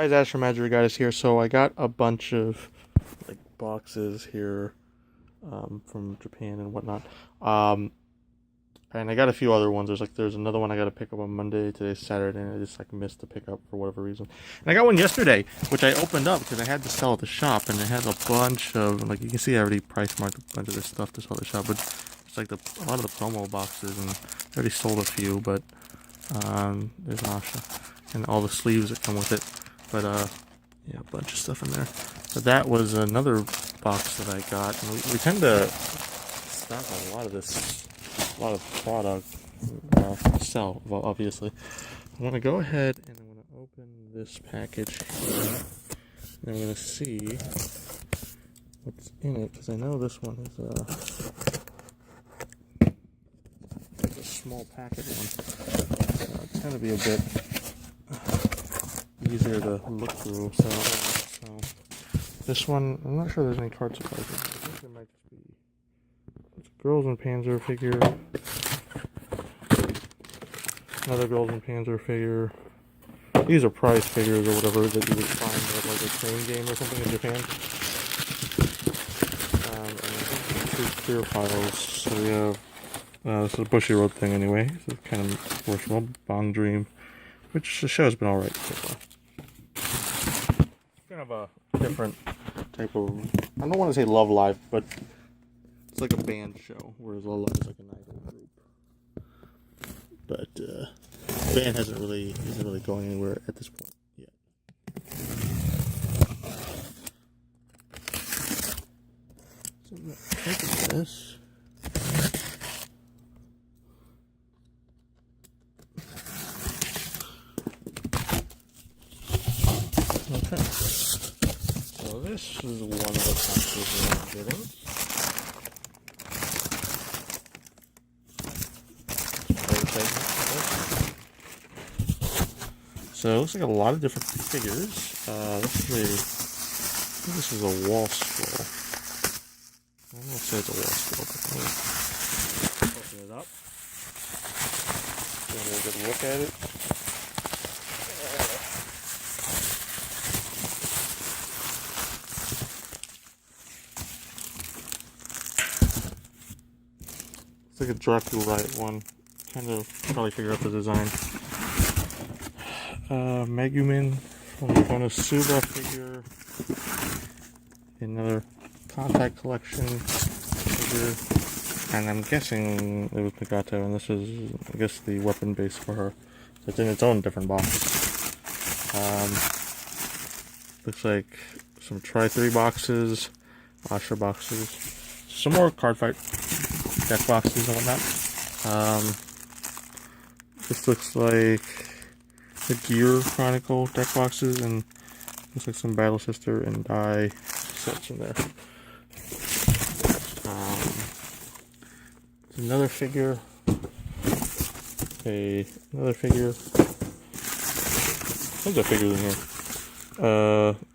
Guys, Astro Magic Guy is here. So I got a bunch of like boxes here from Japan and whatnot. Um, and I got a few other ones. There's another one I got to pick up on Monday. Today's Saturday, and I just missed the pickup for whatever reason. And I got one yesterday, which I opened up because I had to sell at the shop, and it has a bunch of you can see I already price marked a bunch of this stuff to sell at the shop, but it's a lot of the promo boxes, and I already sold a few, but there's Asha and all the sleeves that come with it. But yeah, a bunch of stuff in there. But that was another box that I got, and we tend to stock a lot of this, a lot of product to sell. Well, obviously, I'm gonna go ahead and I'm gonna open this package here, and I'm gonna see what's in it because I know this one is a small packet one. It's gonna be a bit easier to look through. So this one, I'm not sure there's any card supplies. I think there might just be Girls and Panzer figure, another Girls and Panzer figure. These are prize figures or whatever that you would find at like a train game or something in Japan. And then two clear files. So we have this is a Bushiroad thing anyway. So it's kind of worthwhile. Bond Dream, which the show's been alright so far. Kind of a different type of, I don't want to say Love Live, but it's like a band show, whereas Love Live is like an idol group. But the band isn't really going anywhere at this point yet. So I'm gonna open this. Okay. So this is one of the boxes that I'm getting. So it looks like a lot of different figures. This is a wall scroll. I don't know if it's a wall scroll, but let me open it up. Get a good look at it. It's like a Dracula Riot one. Kind of probably figure out the design. Megumin from the Konosuba figure. Another Contact Collection figure. And I'm guessing it was Nagato, and this is, I guess, the weapon base for her. So it's in its own different box. Looks like some Tri-3 boxes, Asha boxes, some more card fight deck boxes and whatnot. This looks like the Gear Chronicle deck boxes, and looks like some Battle Sister and Die sets in there. Another figure. Another figure. Tons of figures in here.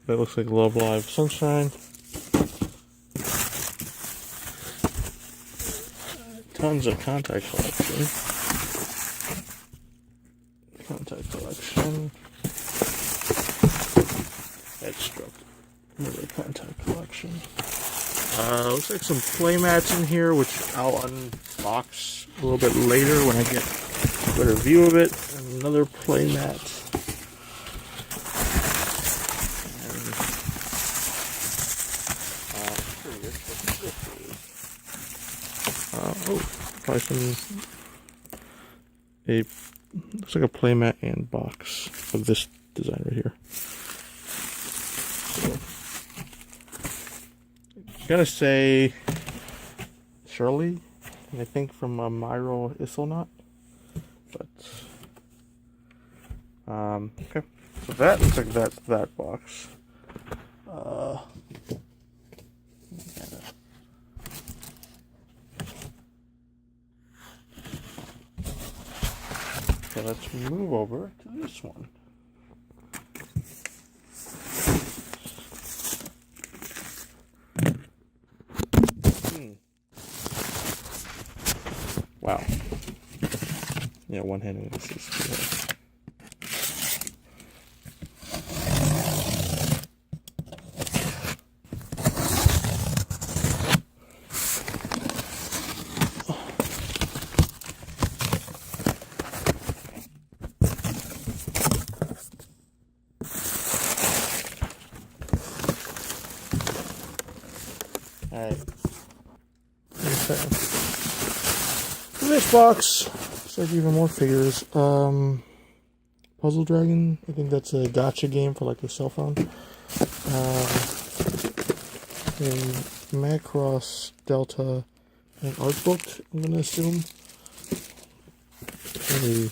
That looks like Love Live Sunshine. Tons of Contact Collection. Headstruck. Another Contact Collection. Looks like some playmats in here, which I'll unbox a little bit later when I get a better view of it. Another playmat. Probably some looks like a playmat and box of this design right here. So, I'm gonna say Shirley, I think from Myro Isilnot, but okay. So that looks like that's that box. Okay, let's move over to this one. Wow. Yeah, one-handed. This is cool. Next box. Looks like even more figures. Puzzle Dragon. I think that's a gacha game for like a cell phone. A Macross Delta, an art book, I'm gonna assume. A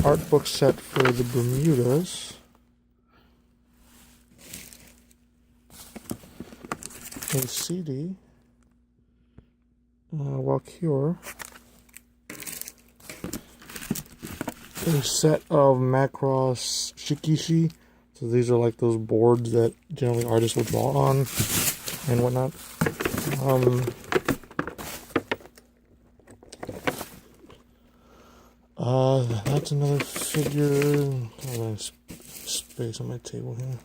art book set for the Bermudas. A CD. Walkure. A set of Macross Shikishi. So these are like those boards that generally artists would draw on and whatnot. That's another figure. Oh, space on my table here.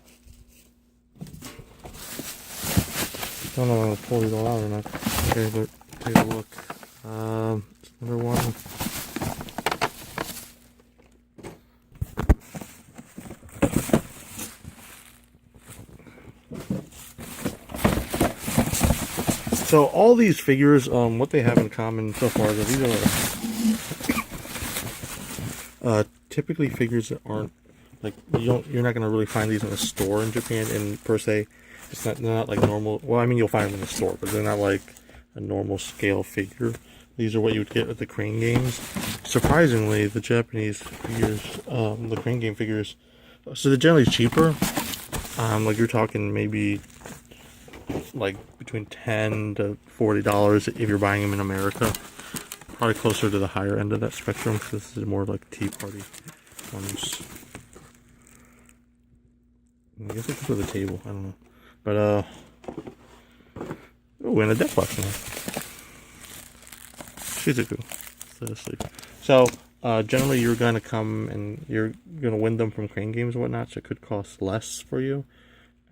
Don't know if I'm gonna pull these all out or not. Okay, but take a look. Another one. So all these figures, what they have in common so far is that these are typically figures that aren't like you're not gonna really find these in a store in Japan. And per se, they're not like normal. Well, I mean you'll find them in the store, but they're not like a normal scale figure. These are what you would get at the Crane Games. Surprisingly, the Japanese figures, the Crane Game figures, so they're generally cheaper. Like you're talking maybe like between $10 to $40 if you're buying them in America. Probably closer to the higher end of that spectrum because this is more like Tea Party ones. I guess it's for the table. I don't know, but oh, and a deck box now. Shizuku. So generally you're gonna come and you're gonna win them from Crane Games and whatnot. So it could cost less for you,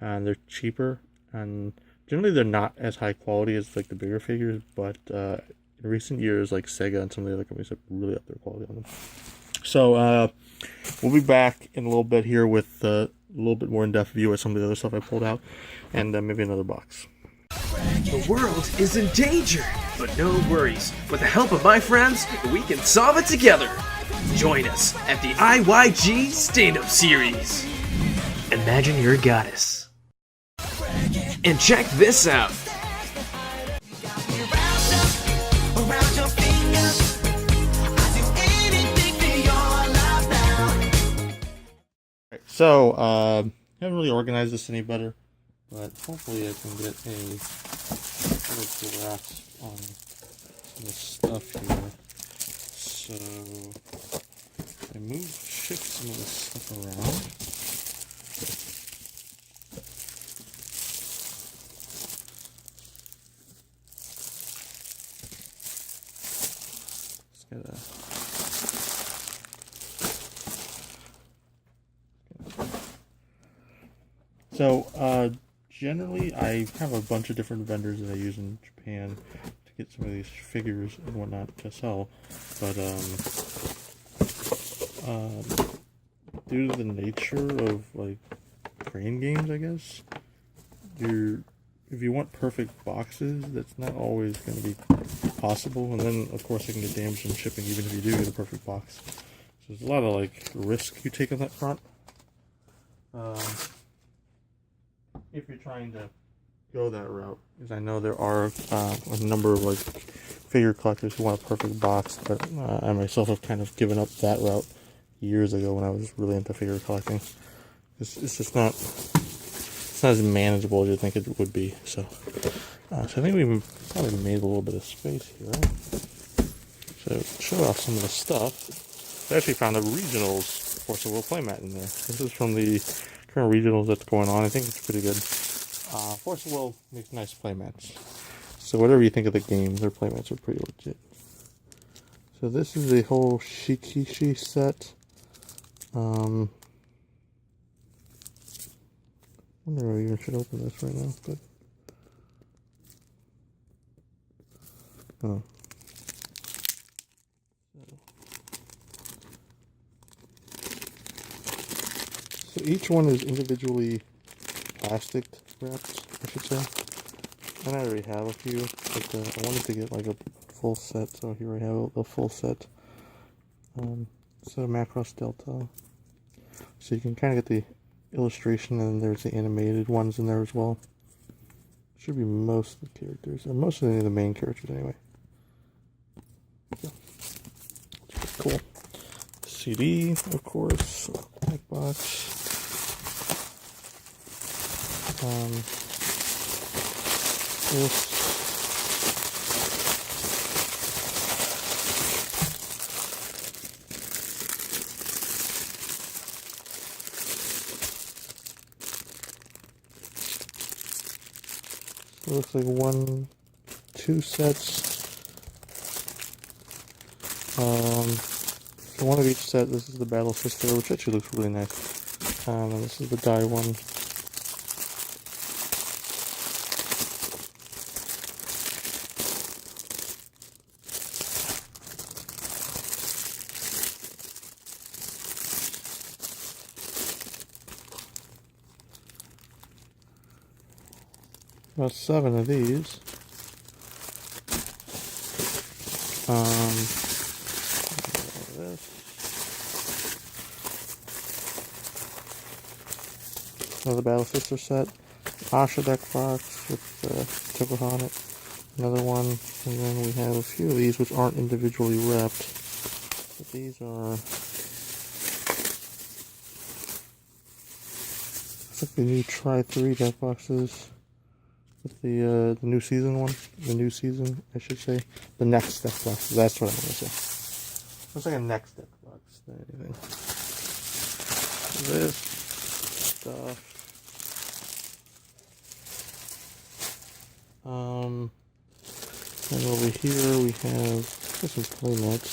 and they're cheaper. And generally they're not as high quality as like the bigger figures, but in recent years like Sega and some of the other companies have really upped their quality on them. So we'll be back in a little bit here with a little bit more in-depth view of some of the other stuff I pulled out, and maybe another box. The world is in danger, but no worries. With the help of my friends, we can solve it together. Join us at the IYG Stand-Up Series. Imagine you're a goddess. And check this out. So, haven't really organized this any better, but hopefully I can get a better grasp on some of the stuff here. So, I shift some of this stuff around. So, generally, I have a bunch of different vendors that I use in Japan to get some of these figures and whatnot to sell. But, due to the nature of, like, Crane Games, I guess, if you want perfect boxes, that's not always going to be possible. And then, of course, it can get damaged in shipping even if you do get a perfect box. So there's a lot of, like, risk you take on that front. If you're trying to go that route, because I know there are a number of like figure collectors who want a perfect box, but I myself have kind of given up that route years ago when I was really into figure collecting. It's just not as manageable as you think it would be. So I think we probably made a little bit of space here. So to show off some of the stuff, I actually found a regionals Force of Will playmat in there. This is from the current regionals that's going on. I think it's pretty good. Force of Will makes nice playmats. So whatever you think of the game, their playmats are pretty legit. So this is the whole Shikishi set. I wonder if I even should open this right now, but oh. So each one is individually plastic wrapped, I should say. And I already have a few, but I wanted to get like a full set. So here I have the full set. So Macross Delta. So you can kind of get the illustration, and there's the animated ones in there as well. Should be most of the characters, or most of the main characters anyway. Yeah. Cool. CD, of course. Black box. This. It looks like 2 sets. So one of each set. This is the Battle Sister, which actually looks really nice. And this is the die one. About 7 of these. Another Battle Sister set. Asha deck box with Chocobo on it. Another one. And then we have a few of these which aren't individually wrapped. But these are... It's like the new Try 3 deck boxes. With the new season one. The new season, I should say. The next deck box. That's what I'm going to say. Looks like a next deck box than anything. This stuff. And over here we have some playmats.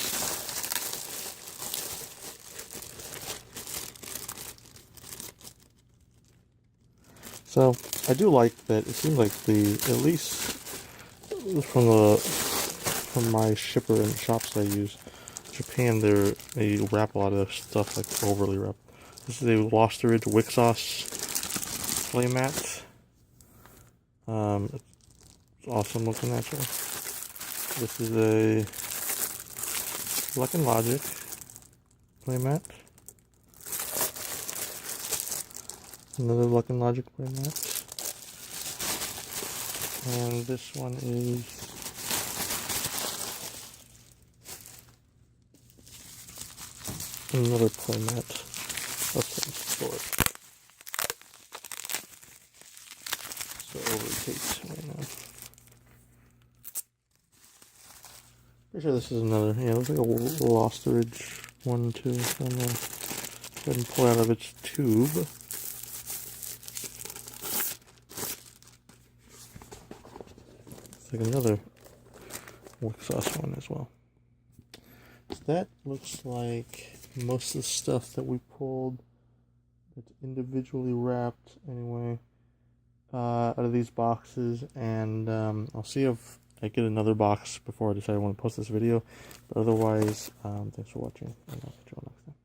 So I do like that. It seems like at least from my shipper and shops that I use, Japan, they wrap a lot of stuff like overly wrap. This is a Lost Ridge Wixos playmat. It's awesome looking actually. This is a Luck and Logic playmat. Another Luck and Logic playmat. And this one is another playmat. Let's store it. So overtakes right now. Pretty sure this is another. Yeah, it looks like a Lost Ridge one too. So I'm gonna go ahead and pull out of its tube. It's like another Wixos one as well. So that looks like most of the stuff that we pulled that's individually wrapped anyway out of these boxes, and I'll see if I get another box before I decide I want to post this video, but otherwise thanks for watching, and I'll catch you all next time.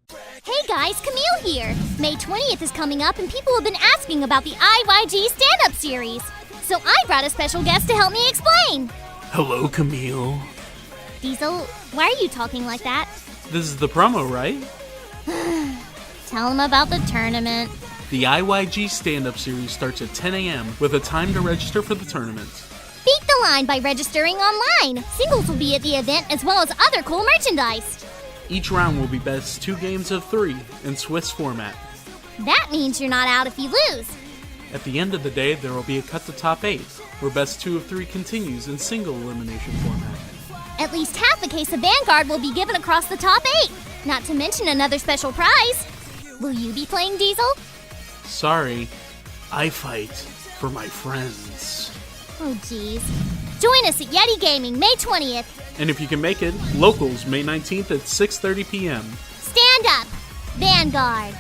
Hey guys, Camille here! May 20th is coming up and people have been asking about the IYG stand-up series. So I brought a special guest to help me explain. Hello, Camille. Diesel, why are you talking like that? This is the promo, right? Tell him about the tournament. The IYG stand-up series starts at 10 a.m. with a time to register for the tournament. Beat the line by registering online. Singles will be at the event as well as other cool merchandise. Each round will be best 2 games of 3 in Swiss format. That means you're not out if you lose. At the end of the day, there will be a cut to top 8, where best 2 of 3 continues in single elimination format. At least half a case of Vanguard will be given across the top 8, not to mention another special prize. Will you be playing Diesel? Sorry, I fight for my friends. Oh geez. Join us at Yeti Gaming May 20th. And if you can make it, locals May 19th at 6:30 p.m. Stand up, Vanguard.